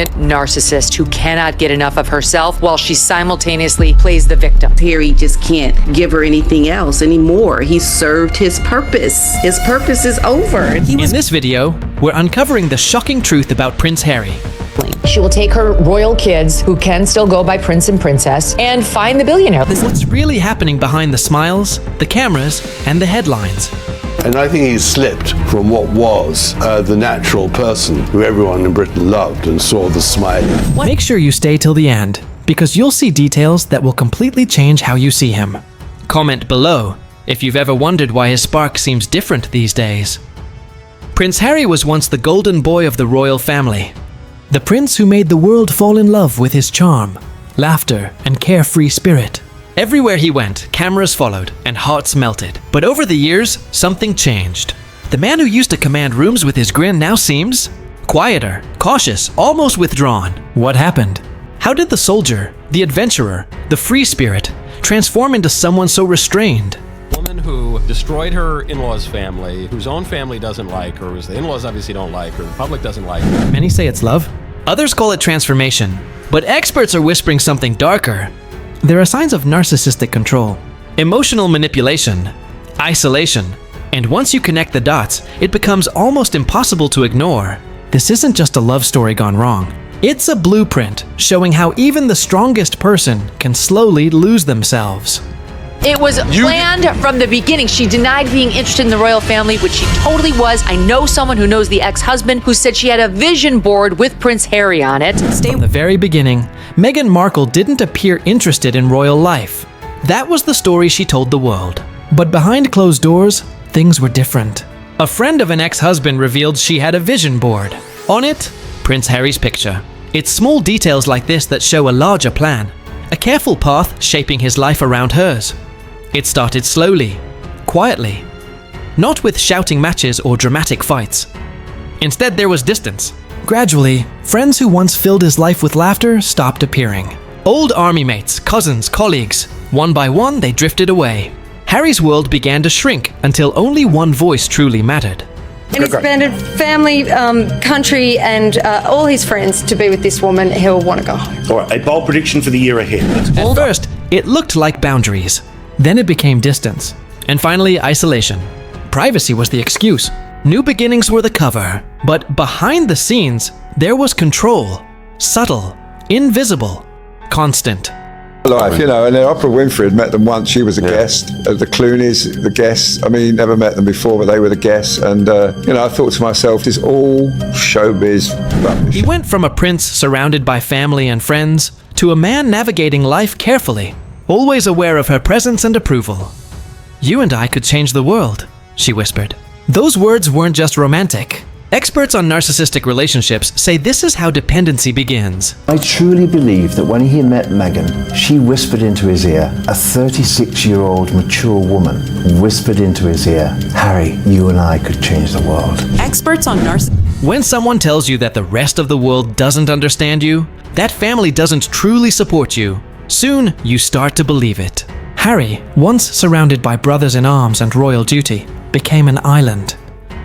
narcissist who cannot get enough of herself while she simultaneously plays the victim. Harry just can't give her anything else anymore. He's served his purpose. His purpose is over. In this video, we're uncovering the shocking truth about Prince Harry. She will take her royal kids, who can still go by prince and princess, and find the billionaire. What's really happening behind the smiles, the cameras, and the headlines? And I think he's slipped from what was the natural person who everyone in Britain loved and saw the smiling. Make sure you stay till the end, because you'll see details that will completely change how you see him. Comment below if you've ever wondered why his spark seems different these days. Prince Harry was once the golden boy of the royal family. The prince who made the world fall in love with his charm, laughter, and carefree spirit. Everywhere he went, cameras followed and hearts melted. But over the years, something changed. The man who used to command rooms with his grin now seems quieter, cautious, almost withdrawn. What happened? How did the soldier, the adventurer, the free spirit transform into someone so restrained? Woman who destroyed her in-laws' family, whose own family doesn't like her, whose the in-laws obviously don't like her, the public doesn't like her. Many say it's love. Others call it transformation. But experts are whispering something darker. There are signs of narcissistic control, emotional manipulation, isolation, and once you connect the dots, it becomes almost impossible to ignore. This isn't just a love story gone wrong. It's a blueprint showing how even the strongest person can slowly lose themselves. It was planned from the beginning. She denied being interested in the royal family, which she totally was. I know someone who knows the ex-husband who said she had a vision board with Prince Harry on it. From the very beginning, Meghan Markle didn't appear interested in royal life. That was the story she told the world. But behind closed doors, things were different. A friend of an ex-husband revealed she had a vision board. On it, Prince Harry's picture. It's small details like this that show a larger plan, a careful path shaping his life around hers. It started slowly, quietly, not with shouting matches or dramatic fights. Instead, there was distance. Gradually, friends who once filled his life with laughter stopped appearing. Old army mates, cousins, colleagues, one by one they drifted away. Harry's world began to shrink until only one voice truly mattered. An expanded family, country, and all his friends to be with this woman, he'll want to go home. All right, a bold prediction for the year ahead. At first, it looked like boundaries. Then it became distance. And finally, isolation. Privacy was the excuse. New beginnings were the cover. But behind the scenes, there was control. Subtle, invisible, constant. Life, you know, and then Oprah Winfrey had met them once. She was a guest. The Clooneys, the guests. I mean, never met them before, but they were the guests. And, you know, I thought to myself, it's all showbiz rubbish. He went from a prince surrounded by family and friends to a man navigating life carefully, always aware of her presence and approval. "You and I could change the world," she whispered. Those words weren't just romantic. Experts on narcissistic relationships say this is how dependency begins. I truly believe that when he met Meghan, she whispered into his ear, a 36-year-old mature woman whispered into his ear, "Harry, you and I could change the world." Experts on narcissism. When someone tells you that the rest of the world doesn't understand you, that family doesn't truly support you, soon you start to believe it. Harry, once surrounded by brothers-in-arms and royal duty, became an island.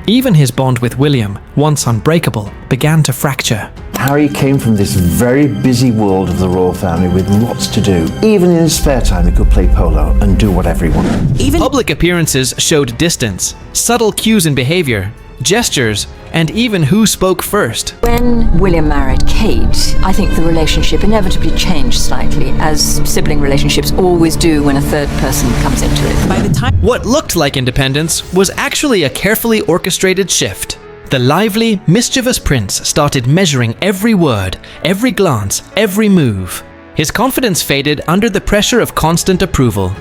Even his bond with William, once unbreakable, began to fracture. Harry came from this very busy world of the royal family with lots to do. Even in his spare time, he could play polo and do whatever he wanted. Public appearances showed distance, subtle cues in behavior, gestures, and even who spoke first. When William married Kate, I think the relationship inevitably changed slightly, as sibling relationships always do when a third person comes into it. By the time what looked like independence was actually a carefully orchestrated shift. The lively, mischievous prince started measuring every word, every glance, every move. His confidence faded under the pressure of constant approval.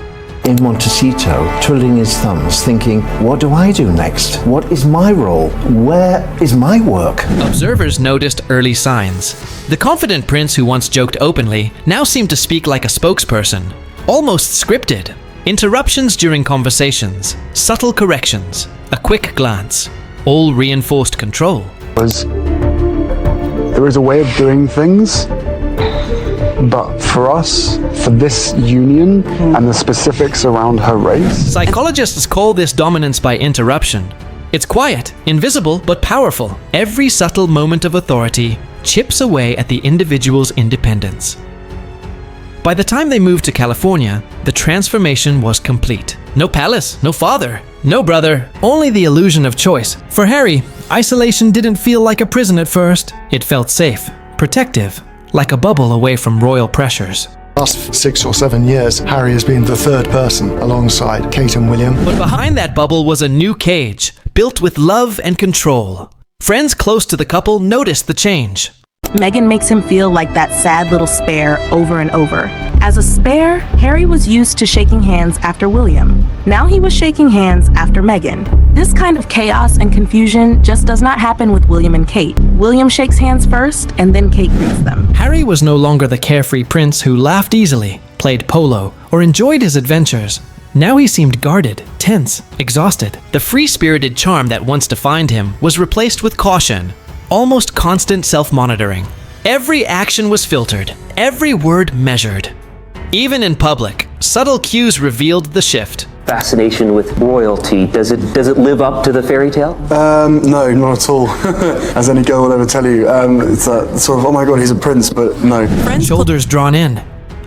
In Montecito, twiddling his thumbs, thinking, what do I do next? What is my role? Where is my work? Observers noticed early signs. The confident prince who once joked openly now seemed to speak like a spokesperson, almost scripted. Interruptions during conversations, subtle corrections, a quick glance, all reinforced control. There is a way of doing things, but for us, for this union and the specifics around her race. Psychologists call this dominance by interruption. It's quiet, invisible, but powerful. Every subtle moment of authority, chips away at the individual's independence. By the time they moved to California, the transformation was complete. No palace, no father, no brother, only the illusion of choice. For Harry, isolation didn't feel like a prison at first. It felt safe, protective, like a bubble away from royal pressures. Last 6 or 7 years, Harry has been the third person alongside Kate and William. But behind that bubble was a new cage, built with love and control. Friends close to the couple noticed the change. Meghan makes him feel like that sad little spare over and over. As a spare, Harry was used to shaking hands after William. Now he was shaking hands after Meghan. This kind of chaos and confusion just does not happen with William and Kate. William shakes hands first, and then Kate greets them. Harry was no longer the carefree prince who laughed easily, played polo, or enjoyed his adventures. Now he seemed guarded, tense, exhausted. The free-spirited charm that once defined him was replaced with caution, almost constant self-monitoring. Every action was filtered, every word measured. Even in public, subtle cues revealed the shift. Fascination with royalty, does it live up to the fairy tale? No, not at all. As any girl will ever tell you. It's that sort of, oh my god, he's a prince, but no. Shoulders drawn in,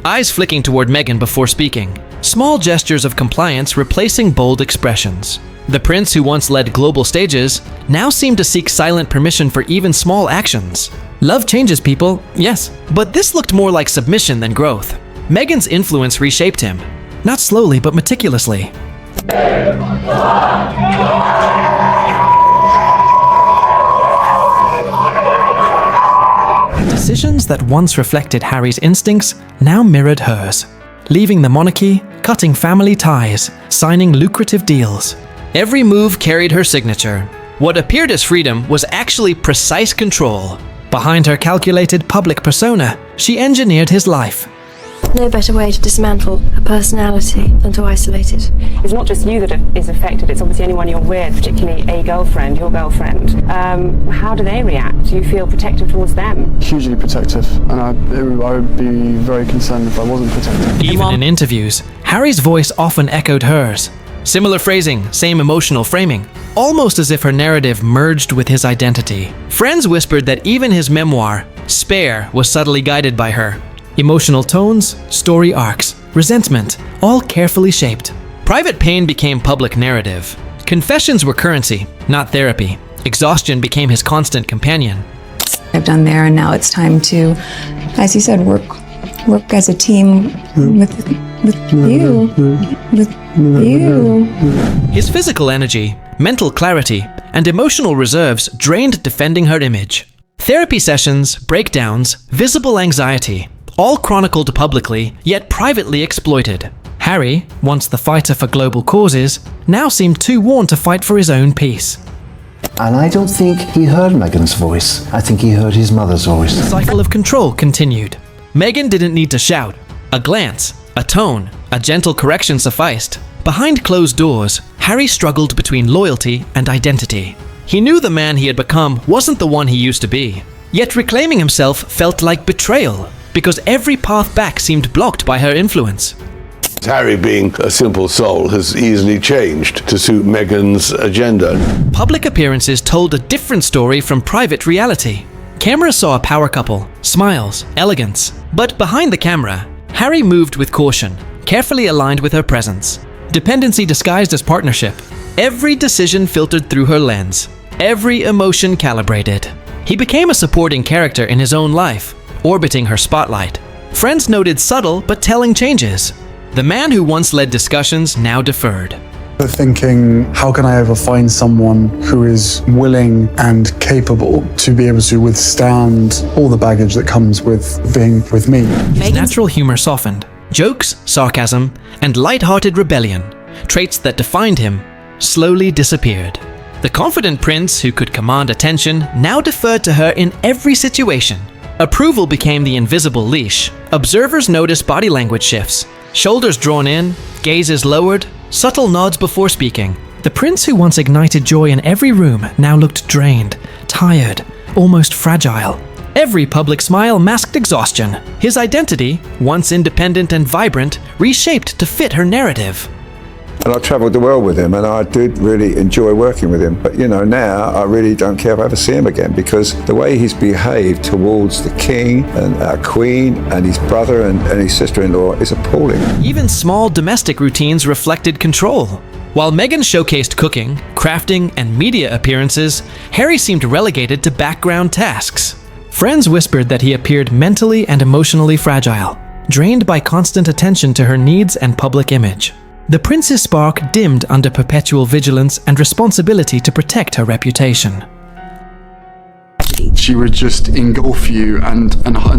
eyes flicking toward Meghan before speaking. Small gestures of compliance replacing bold expressions. The prince who once led global stages now seemed to seek silent permission for even small actions. Love changes people, yes, but this looked more like submission than growth. Meghan's influence reshaped him, not slowly but meticulously. Decisions that once reflected Harry's instincts now mirrored hers, leaving the monarchy, cutting family ties, signing lucrative deals. Every move carried her signature. What appeared as freedom was actually precise control. Behind her calculated public persona, she engineered his life. No better way to dismantle a personality than to isolate it. It's not just you that is affected, it's obviously anyone you're with, particularly a girlfriend, your girlfriend. How do they react? Do you feel protective towards them? Hugely protective, and I would be very concerned if I wasn't protective. Even in interviews, Harry's voice often echoed hers. Similar phrasing, same emotional framing, almost as if her narrative merged with his identity. Friends whispered that even his memoir, Spare, was subtly guided by her. Emotional tones, story arcs, resentment, all carefully shaped. Private pain became public narrative. Confessions were currency, not therapy. Exhaustion became his constant companion. I've done there, and now it's time to, as you said, work as a team with you. His physical energy, mental clarity, and emotional reserves drained defending her image. Therapy sessions, breakdowns, visible anxiety, all chronicled publicly, yet privately exploited. Harry, once the fighter for global causes, now seemed too worn to fight for his own peace. And I don't think he heard Meghan's voice. I think he heard his mother's voice. The cycle of control continued. Meghan didn't need to shout. A glance, a tone, a gentle correction sufficed. Behind closed doors, Harry struggled between loyalty and identity. He knew the man he had become wasn't the one he used to be. Yet reclaiming himself felt like betrayal, because every path back seemed blocked by her influence. Harry, being a simple soul, has easily changed to suit Meghan's agenda. Public appearances told a different story from private reality. Cameras saw a power couple, smiles, elegance. But behind the camera, Harry moved with caution, carefully aligned with her presence. Dependency disguised as partnership. Every decision filtered through her lens. Every emotion calibrated. He became a supporting character in his own life, orbiting her spotlight. Friends noted subtle but telling changes. The man who once led discussions now deferred. Thinking, how can I ever find someone who is willing and capable to be able to withstand all the baggage that comes with being with me? His natural humor softened. Jokes, sarcasm, and light-hearted rebellion, traits that defined him, slowly disappeared. The confident prince who could command attention now deferred to her in every situation. Approval became the invisible leash. Observers noticed body language shifts. Shoulders drawn in, gazes lowered, subtle nods before speaking. The prince who once ignited joy in every room now looked drained, tired, almost fragile. Every public smile masked exhaustion. His identity, once independent and vibrant, reshaped to fit her narrative. And I travelled the world with him, and I did really enjoy working with him. But, you know, now I really don't care if I ever see him again, because the way he's behaved towards the king and our queen and his brother and his sister-in-law is appalling. Even small domestic routines reflected control. While Meghan showcased cooking, crafting, and media appearances, Harry seemed relegated to background tasks. Friends whispered that he appeared mentally and emotionally fragile, drained by constant attention to her needs and public image. The prince's spark dimmed under perpetual vigilance and responsibility to protect her reputation. She would just engulf you and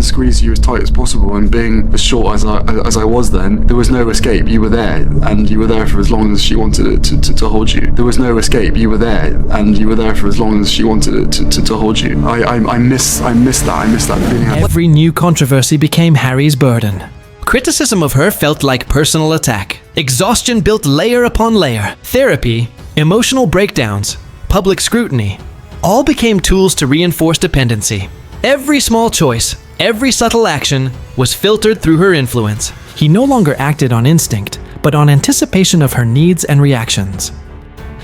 squeeze you as tight as possible. And being as short as I was then, there was no escape. You were there, and you were there for as long as she wanted to hold you. There was no escape. You were there, and you were there for as long as she wanted to hold you. I miss that. I miss that feeling. Every new controversy became Harry's burden. Criticism of her felt like personal attack. Exhaustion built layer upon layer. Therapy, emotional breakdowns, public scrutiny, all became tools to reinforce dependency. Every small choice, every subtle action was filtered through her influence. He no longer acted on instinct, but on anticipation of her needs and reactions.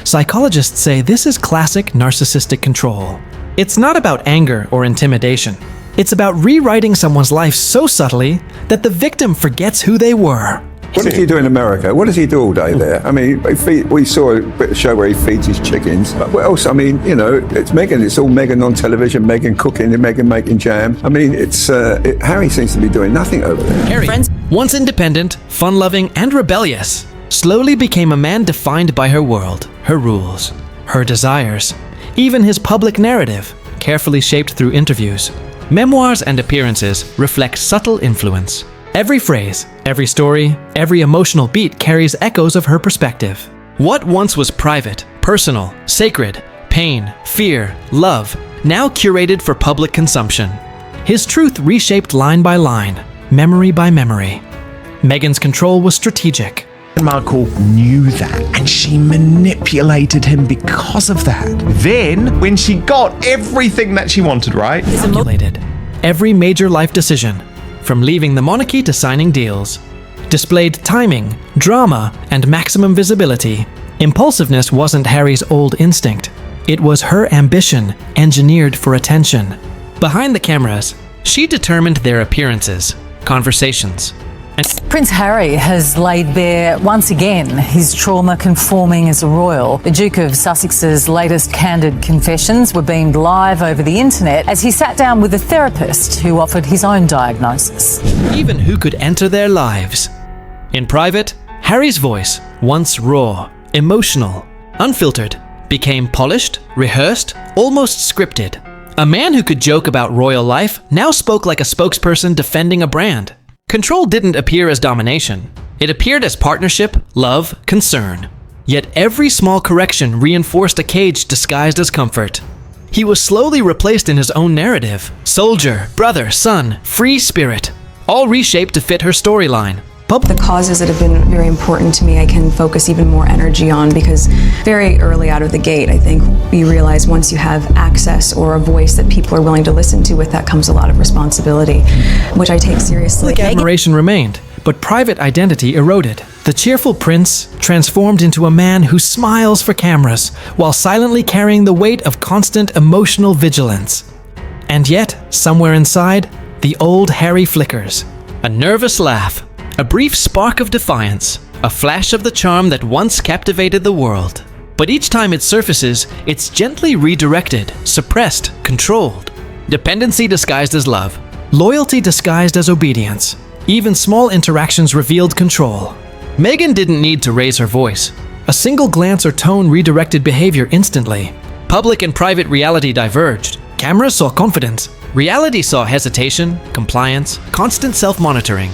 Psychologists say this is classic narcissistic control. It's not about anger or intimidation. It's about rewriting someone's life so subtly that the victim forgets who they were. What does he do in America? What does he do all day there? I mean, we saw a bit of show where he feeds his chickens. But what else? I mean, you know, it's Meghan. It's all Meghan on television, Meghan cooking, and Meghan making jam. I mean, Harry seems to be doing nothing over there. Harry, once independent, fun-loving, and rebellious, slowly became a man defined by her world, her rules, her desires, even his public narrative, carefully shaped through interviews. Memoirs and appearances reflect subtle influence. Every phrase, every story, every emotional beat carries echoes of her perspective. What once was private, personal, sacred, pain, fear, love, now curated for public consumption. His truth reshaped line by line, memory by memory. Meghan's control was strategic. Markle knew that, and she manipulated him because of that. Then, when she got everything that she wanted, right? Calculated. Every major life decision, from leaving the monarchy to signing deals, displayed timing, drama, and maximum visibility. Impulsiveness wasn't Harry's old instinct. It was her ambition, engineered for attention. Behind the cameras, she determined their appearances, conversations, Prince Harry has laid bare once again his trauma conforming as a royal. The Duke of Sussex's latest candid confessions were beamed live over the internet as he sat down with a therapist who offered his own diagnosis. Even who could enter their lives. In private, Harry's voice, once raw, emotional, unfiltered, became polished, rehearsed, almost scripted. A man who could joke about royal life now spoke like a spokesperson defending a brand. Control didn't appear as domination. It appeared as partnership, love, concern. Yet every small correction reinforced a cage disguised as comfort. He was slowly replaced in his own narrative. Soldier, brother, son, free spirit, all reshaped to fit her storyline. The causes that have been very important to me, I can focus even more energy on, because very early out of the gate, I think you realize once you have access or a voice that people are willing to listen to, with that comes a lot of responsibility, which I take seriously. Admiration remained, but private identity eroded. The cheerful prince transformed into a man who smiles for cameras while silently carrying the weight of constant emotional vigilance. And yet, somewhere inside, the old Harry flickers. A nervous laugh. A brief spark of defiance, a flash of the charm that once captivated the world. But each time it surfaces, it's gently redirected, suppressed, controlled. Dependency disguised as love, loyalty disguised as obedience. Even small interactions revealed control. Meghan didn't need to raise her voice. A single glance or tone redirected behavior instantly. Public and private reality diverged. Cameras saw confidence. Reality saw hesitation, compliance, constant self-monitoring.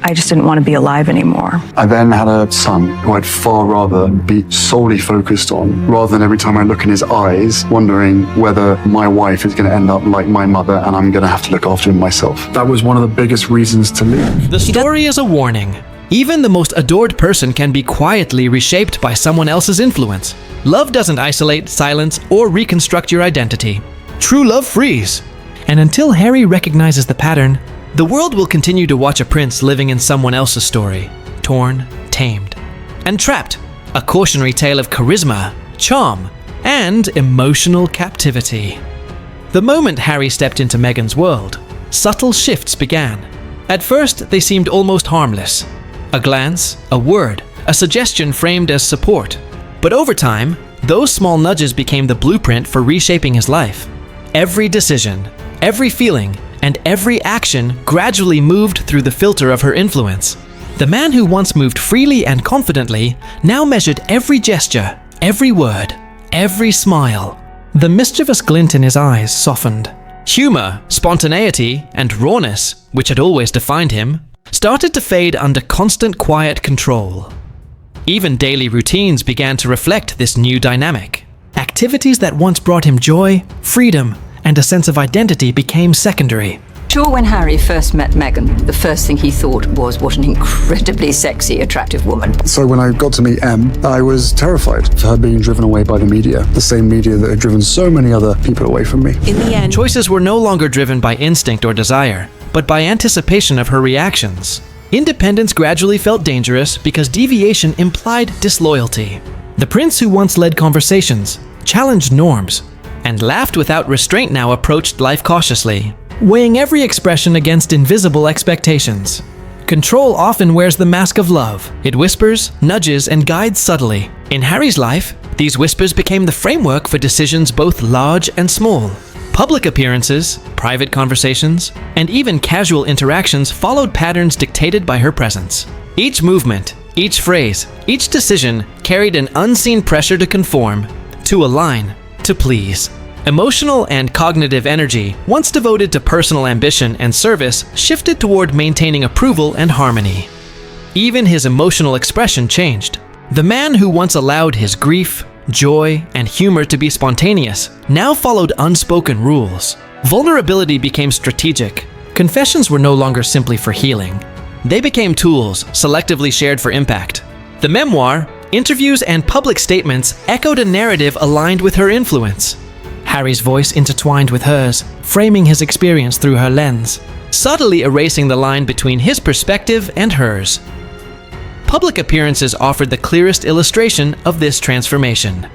I just didn't want to be alive anymore. I then had a son who I'd far rather be solely focused on, rather than every time I look in his eyes, wondering whether my wife is going to end up like my mother and I'm going to have to look after him myself. That was one of the biggest reasons to leave. The story is a warning. Even the most adored person can be quietly reshaped by someone else's influence. Love doesn't isolate, silence, or reconstruct your identity. True love frees. And until Harry recognizes the pattern, the world will continue to watch a prince living in someone else's story, torn, tamed, and Trapped, a cautionary tale of charisma, charm, and emotional captivity. The moment Harry stepped into Meghan's world, subtle shifts began. At first, they seemed almost harmless. A glance, a word, a suggestion framed as support. But over time, those small nudges became the blueprint for reshaping his life. Every decision, every feeling, and every action gradually moved through the filter of her influence. The man who once moved freely and confidently now measured every gesture, every word, every smile. The mischievous glint in his eyes softened. Humor, spontaneity, and rawness, which had always defined him, started to fade under constant quiet control. Even daily routines began to reflect this new dynamic. Activities that once brought him joy, freedom, and a sense of identity became secondary. Sure, when Harry first met Meghan, the first thing he thought was, what an incredibly sexy, attractive woman. So when I got to meet Em, I was terrified of her being driven away by the media, the same media that had driven so many other people away from me. In the end, choices were no longer driven by instinct or desire, but by anticipation of her reactions. Independence gradually felt dangerous because deviation implied disloyalty. The prince who once led conversations, challenged norms, and laughed without restraint now approached life cautiously, weighing every expression against invisible expectations. Control often wears the mask of love. It whispers, nudges, and guides subtly. In Harry's life, these whispers became the framework for decisions both large and small. Public appearances, private conversations, and even casual interactions followed patterns dictated by her presence. Each movement, each phrase, each decision carried an unseen pressure to conform, to align, to please. Emotional and cognitive energy, once devoted to personal ambition and service, shifted toward maintaining approval and harmony. Even his emotional expression changed. The man who once allowed his grief, joy, and humor to be spontaneous now followed unspoken rules. Vulnerability became strategic. Confessions were no longer simply for healing. They became tools selectively shared for impact. The memoir, interviews, and public statements echoed a narrative aligned with her influence. Harry's voice intertwined with hers, framing his experience through her lens, subtly erasing the line between his perspective and hers. Public appearances offered the clearest illustration of this transformation.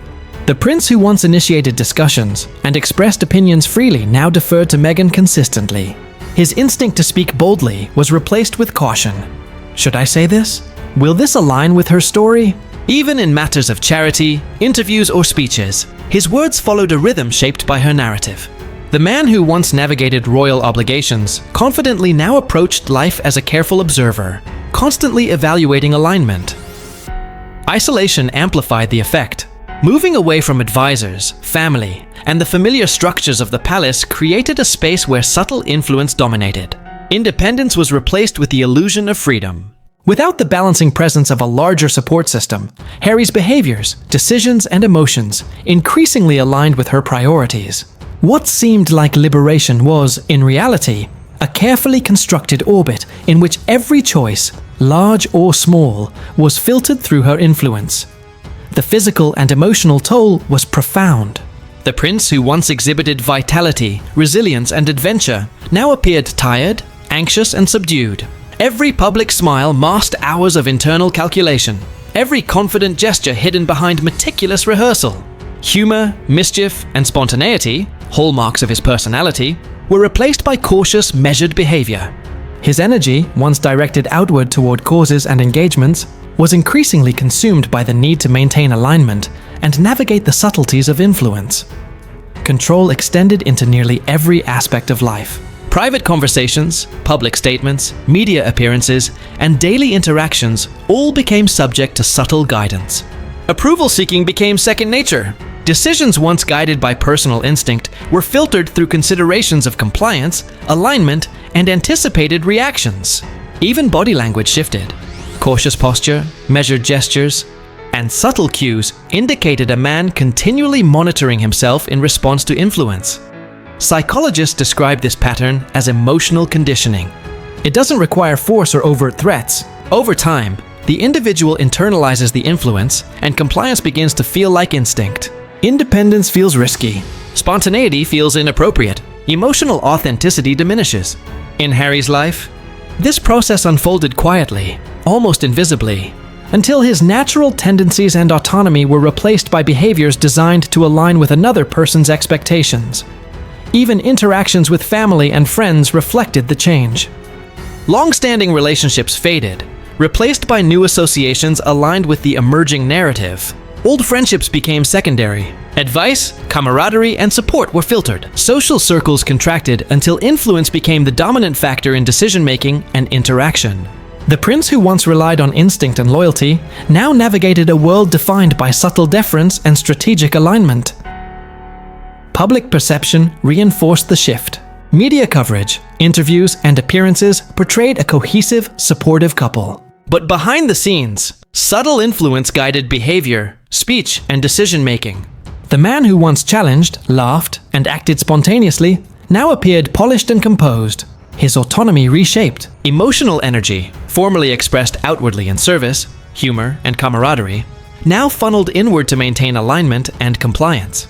The prince who once initiated discussions and expressed opinions freely now deferred to Meghan consistently. His instinct to speak boldly was replaced with caution. Should I say this? Will this align with her story? Even in matters of charity, interviews, or speeches, his words followed a rhythm shaped by her narrative. The man who once navigated royal obligations confidently now approached life as a careful observer, constantly evaluating alignment. Isolation amplified the effect. Moving away from advisors, family, and the familiar structures of the palace created a space where subtle influence dominated. Independence was replaced with the illusion of freedom. Without the balancing presence of a larger support system, Harry's behaviors, decisions, and emotions increasingly aligned with her priorities. What seemed like liberation was, in reality, a carefully constructed orbit in which every choice, large or small, was filtered through her influence. The physical and emotional toll was profound. The prince who once exhibited vitality, resilience, and adventure now appeared tired, anxious, and subdued. Every public smile masked hours of internal calculation. Every confident gesture hidden behind meticulous rehearsal. Humor, mischief, and spontaneity, hallmarks of his personality, were replaced by cautious, measured behavior. His energy, once directed outward toward causes and engagements, was increasingly consumed by the need to maintain alignment and navigate the subtleties of influence. Control extended into nearly every aspect of life. Private conversations, public statements, media appearances, and daily interactions all became subject to subtle guidance. Approval seeking became second nature. Decisions once guided by personal instinct were filtered through considerations of compliance, alignment, and anticipated reactions. Even body language shifted. Cautious posture, measured gestures, and subtle cues indicated a man continually monitoring himself in response to influence. Psychologists describe this pattern as emotional conditioning. It doesn't require force or overt threats. Over time, the individual internalizes the influence, and compliance begins to feel like instinct. Independence feels risky. Spontaneity feels inappropriate. Emotional authenticity diminishes. In Harry's life, this process unfolded quietly, almost invisibly. until his natural tendencies and autonomy were replaced by behaviors designed to align with another person's expectations. Even interactions with family and friends reflected the change. Long-standing relationships faded, replaced by new associations aligned with the emerging narrative. Old friendships became secondary. Advice, camaraderie, and support were filtered. Social circles contracted until influence became the dominant factor in decision-making and interaction. The prince who once relied on instinct and loyalty now navigated a world defined by subtle deference and strategic alignment. Public perception reinforced the shift. Media coverage, interviews, and appearances portrayed a cohesive, supportive couple. But behind the scenes, subtle influence guided behavior, speech, and decision-making. The man who once challenged, laughed, and acted spontaneously now appeared polished and composed. His autonomy reshaped. Emotional energy, formerly expressed outwardly in service, humor, and camaraderie, now funneled inward to maintain alignment and compliance.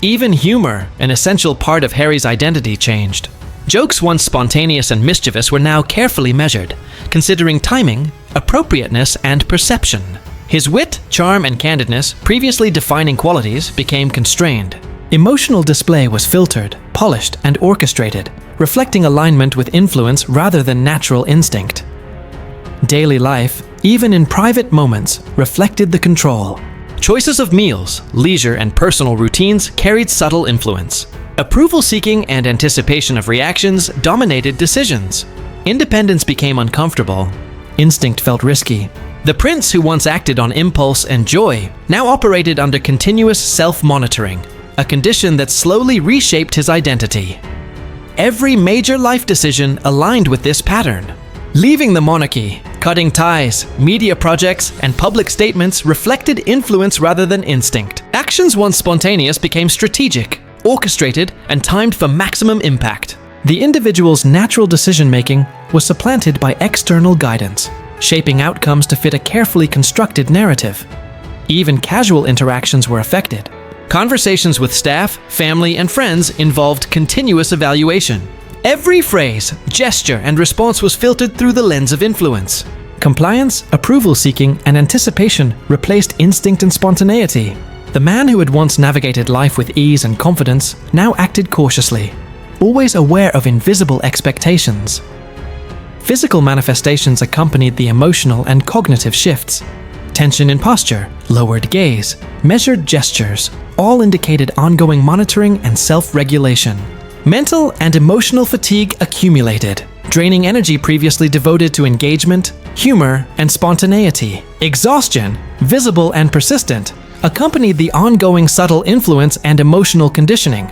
Even humor, an essential part of Harry's identity, changed. Jokes once spontaneous and mischievous were now carefully measured, considering timing, appropriateness, and perception. His wit, charm, and candidness, previously defining qualities, became constrained. Emotional display was filtered, polished, and orchestrated, reflecting alignment with influence rather than natural instinct. Daily life, even in private moments, reflected the control. Choices of meals, leisure, and personal routines carried subtle influence. Approval-seeking and anticipation of reactions dominated decisions. Independence became uncomfortable. Instinct felt risky. The prince who once acted on impulse and joy now operated under continuous self-monitoring, a condition that slowly reshaped his identity. Every major life decision aligned with this pattern. Leaving the monarchy, cutting ties, media projects, and public statements reflected influence rather than instinct. Actions once spontaneous became strategic, orchestrated, and timed for maximum impact. The individual's natural decision-making was supplanted by external guidance, shaping outcomes to fit a carefully constructed narrative. Even casual interactions were affected. Conversations with staff, family, and friends involved continuous evaluation. Every phrase, gesture, and response was filtered through the lens of influence. Compliance, approval-seeking, and anticipation replaced instinct and spontaneity. The man who had once navigated life with ease and confidence now acted cautiously, always aware of invisible expectations. Physical manifestations accompanied the emotional and cognitive shifts. Tension in posture, lowered gaze, measured gestures, all indicated ongoing monitoring and self-regulation. Mental and emotional fatigue accumulated, draining energy previously devoted to engagement, humor, and spontaneity. Exhaustion, visible and persistent, accompanied the ongoing subtle influence and emotional conditioning.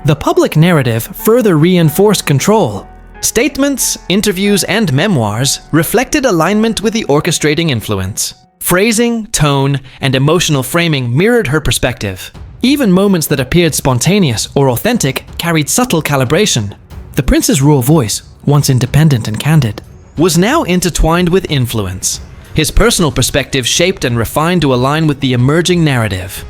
The public narrative further reinforced control. Statements, interviews, and memoirs reflected alignment with the orchestrating influence. Phrasing, tone, and emotional framing mirrored her perspective. Even moments that appeared spontaneous or authentic carried subtle calibration. The prince's raw voice, once independent and candid, was now intertwined with influence. His personal perspective shaped and refined to align with the emerging narrative.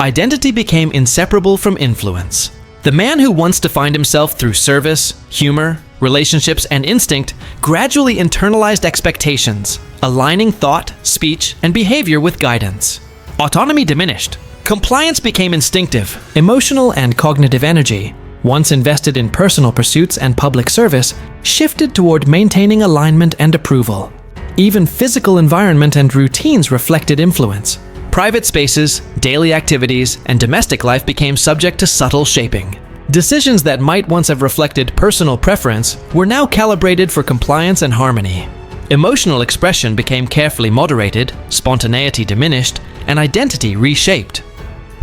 Identity became inseparable from influence. The man who once defined himself through service, humor, relationships, and instinct gradually internalized expectations, aligning thought, speech, and behavior with guidance. Autonomy diminished. Compliance became instinctive. Emotional and cognitive energy, once invested in personal pursuits and public service, shifted toward maintaining alignment and approval. Even physical environment and routines reflected influence. Private spaces, daily activities, and domestic life became subject to subtle shaping. Decisions that might once have reflected personal preference were now calibrated for compliance and harmony. Emotional expression became carefully moderated, spontaneity diminished, and identity reshaped.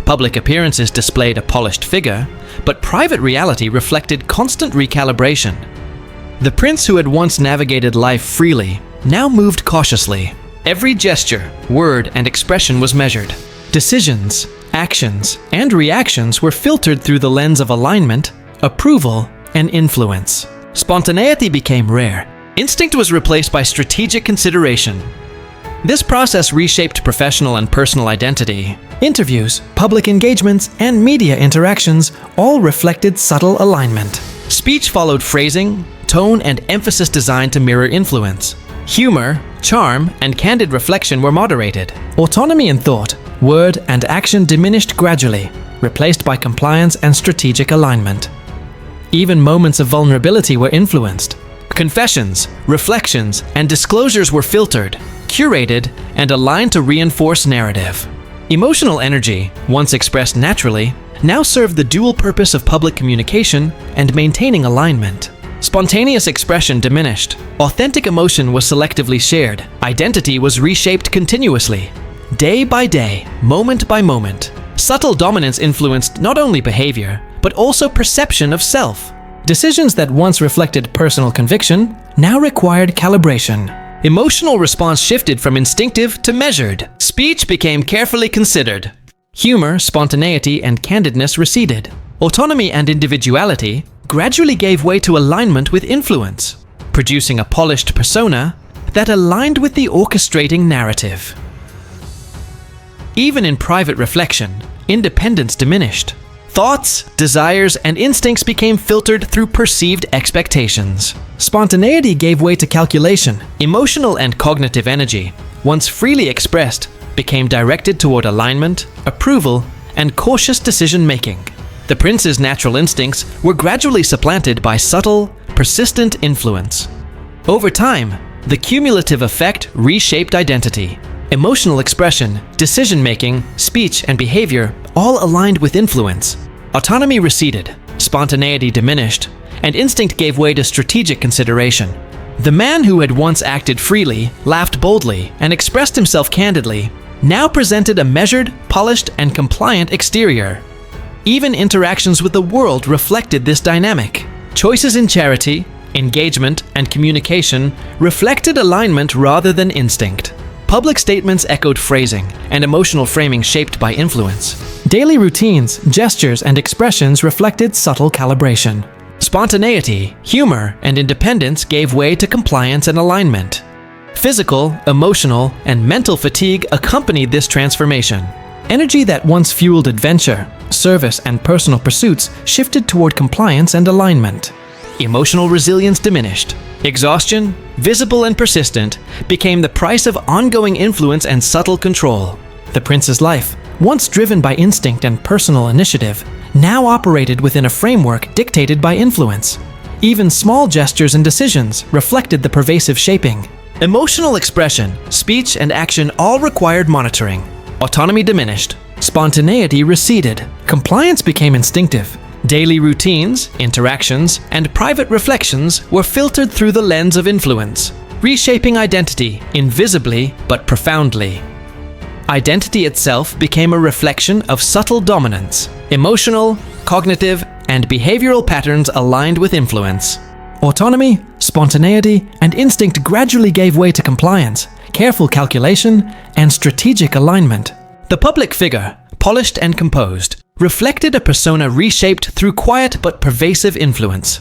Public appearances displayed a polished figure, but private reality reflected constant recalibration. The prince who had once navigated life freely now moved cautiously. Every gesture, word, and expression was measured. Decisions, actions, and reactions were filtered through the lens of alignment, approval, and influence. Spontaneity became rare. Instinct was replaced by strategic consideration. This process reshaped professional and personal identity. Interviews, public engagements, and media interactions all reflected subtle alignment. Speech followed phrasing, tone, and emphasis designed to mirror influence. Humor, charm, and candid reflection were moderated. Autonomy in thought, word, and action diminished gradually, replaced by compliance and strategic alignment. Even moments of vulnerability were influenced. Confessions, reflections, and disclosures were filtered, curated, and aligned to reinforce narrative. Emotional energy, once expressed naturally, now served the dual purpose of public communication and maintaining alignment. Spontaneous expression diminished. Authentic emotion was selectively shared. Identity was reshaped continuously. Day by day, moment by moment, subtle dominance influenced not only behavior, but also perception of self. Decisions that once reflected personal conviction now required calibration. Emotional response shifted from instinctive to measured. Speech became carefully considered. Humor, spontaneity, and candidness receded. Autonomy and individuality gradually gave way to alignment with influence, producing a polished persona that aligned with the orchestrating narrative. Even in private reflection, independence diminished. Thoughts, desires, and instincts became filtered through perceived expectations. Spontaneity gave way to calculation. Emotional and cognitive energy, once freely expressed, became directed toward alignment, approval, and cautious decision-making. The prince's natural instincts were gradually supplanted by subtle, persistent influence. Over time, the cumulative effect reshaped identity. Emotional expression, decision-making, speech, and behavior all aligned with influence. Autonomy receded, spontaneity diminished, and instinct gave way to strategic consideration. The man who had once acted freely, laughed boldly, and expressed himself candidly now presented a measured, polished, and compliant exterior. Even interactions with the world reflected this dynamic. Choices in charity, engagement, and communication reflected alignment rather than instinct. Public statements echoed phrasing and emotional framing shaped by influence. Daily routines, gestures, and expressions reflected subtle calibration. Spontaneity, humor, and independence gave way to compliance and alignment. Physical, emotional, and mental fatigue accompanied this transformation. Energy that once fueled adventure, service, and personal pursuits shifted toward compliance and alignment. Emotional resilience diminished. Exhaustion, visible and persistent, became the price of ongoing influence and subtle control. The prince's life, once driven by instinct and personal initiative, now operated within a framework dictated by influence. Even small gestures and decisions reflected the pervasive shaping. Emotional expression, speech, and action all required monitoring. Autonomy diminished. Spontaneity receded. Compliance became instinctive. Daily routines, interactions, and private reflections were filtered through the lens of influence, reshaping identity invisibly but profoundly. Identity itself became a reflection of subtle dominance. Emotional, cognitive, and behavioral patterns aligned with influence. Autonomy, spontaneity, and instinct gradually gave way to compliance, careful calculation, and strategic alignment. The public figure, polished and composed, reflected a persona reshaped through quiet but pervasive influence.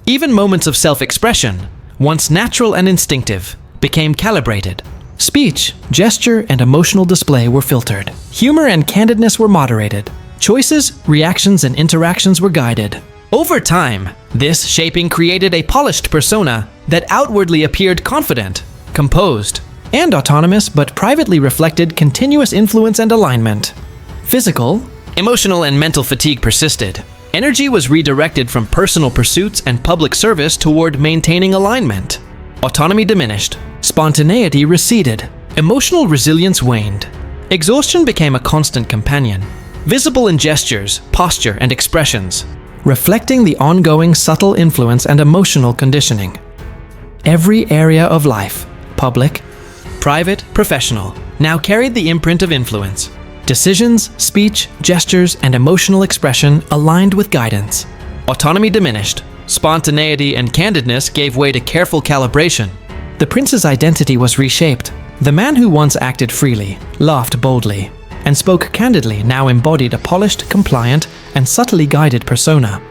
Even moments of self-expression, once natural and instinctive, became calibrated. Speech, gesture, and emotional display were filtered. Humor and candidness were moderated. Choices, reactions, and interactions were guided. Over time, this shaping created a polished persona that outwardly appeared confident, composed, and autonomous, but privately reflected continuous influence and alignment. Physical, emotional, and mental fatigue persisted. Energy was redirected from personal pursuits and public service toward maintaining alignment. Autonomy diminished. Spontaneity receded. Emotional resilience waned. Exhaustion became a constant companion, visible in gestures, posture, and expressions, reflecting the ongoing subtle influence and emotional conditioning. Every area of life, public, private, professional, now carried the imprint of influence. Decisions, speech, gestures, and emotional expression aligned with guidance. Autonomy diminished. Spontaneity and candidness gave way to careful calibration. The prince's identity was reshaped. The man who once acted freely, laughed boldly, and spoke candidly now embodied a polished, compliant, and subtly guided persona.